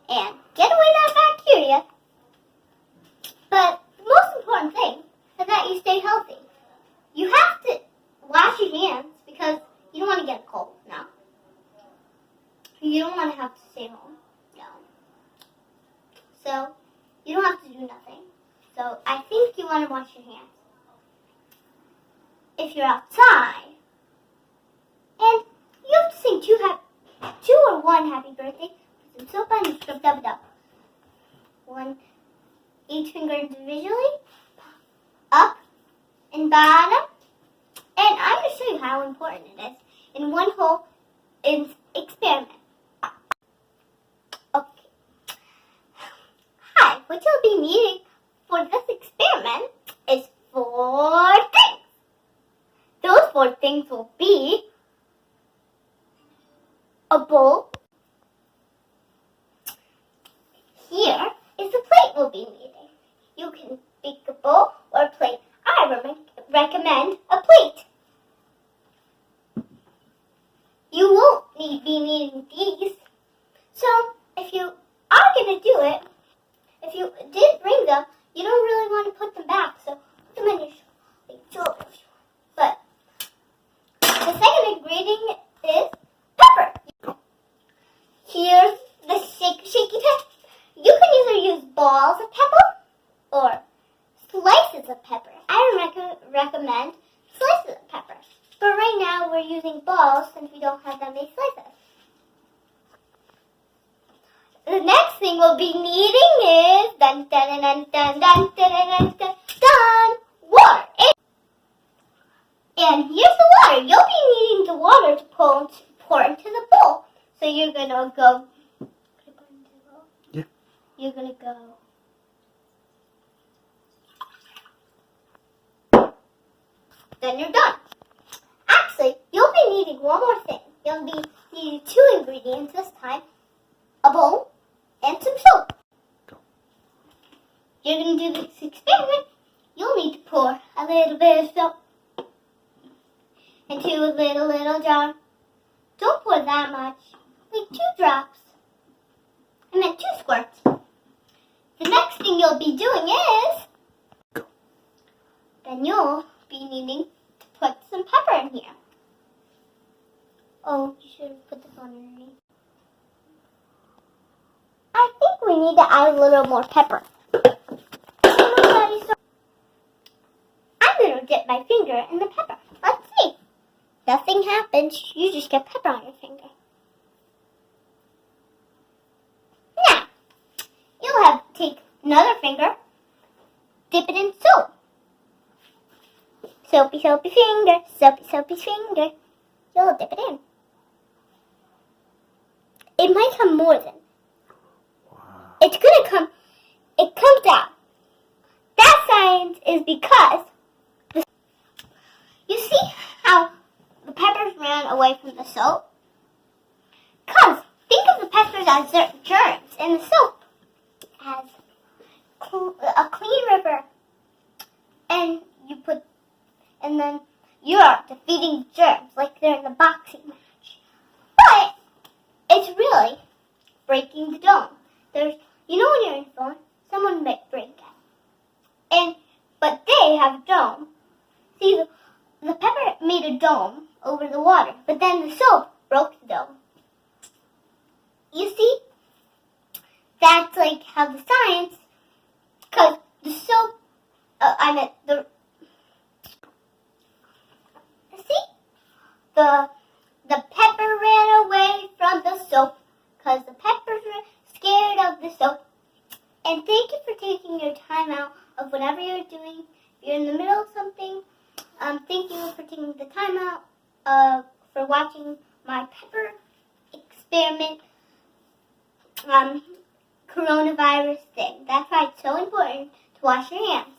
and get away that bacteria. But the most important thing is that you stay healthy. You have to wash your hands because you don't want to get a cold now. You don't want to have to stay home. No. So you don't have to do nothing. So I think you want to wash your hands. If you're outside, and you have to sing two or one happy birthday, put some soap on and dub dub dub. One, each finger individually, up and bottom. And I'm going to show you how important it is in one whole experiment. Okay. Hi, what you'll be needing for this experiment is 4 things. Those 4 things will be a bowl. Here is the plate we'll be needing. You can pick a bowl or a plate. I recommend a plate. You won't be needing these. So if you are going to do it, if you didn't bring them, you don't really want to put them back. So put them in your shoulders. But the second ingredient is pepper. Here's the shaky pepper. You can either use balls of pepper or slices of pepper. I recommend slices of pepper. But right now we're using balls since we don't have that many slices. The next thing we'll be needing is water. And here's the water. You'll be needing the water to pour into the bowl. So you're gonna go. Yeah. You're gonna go. Then you're done. Actually, you'll be needing one more thing. You'll be needing 2 ingredients this time. A bowl and some soap. Go. You're going to do this experiment. You'll need to pour a little bit of soap into a little jar. Don't pour that much. Like 2 drops. And then 2 squirts. The next thing you'll be doing is... Go. Then you'll be needing to put some pepper in here. Oh, you should have put this on underneath. I think we need to add a little more pepper. I'm going to dip my finger in the pepper. Let's see. Nothing happens. You just get pepper on your finger. Now, you'll have to take another finger, dip it in soap. Soapy, soapy finger, soapy, soapy finger. You'll dip it in. It might come more than. It's going to come, it comes out. That science is because, you see how the peppers ran away from the soap? Because, think of the peppers as germs, and the soap as a clean river. And then you are defeating germs like they're in a boxing match. But, it's really breaking the dome. You know when you're in phone, someone might break it. But they have a dome. See, the pepper made a dome over the water, but then the soap broke the dome. You see? That's like how the science, because the soap, see? The pepper ran away from the soap because the peppers were scared of the soap. And thank you for taking your time out of whatever you're doing. If you're in the middle of something, thank you for taking the time out for watching my pepper experiment coronavirus thing. That's why it's so important to wash your hands.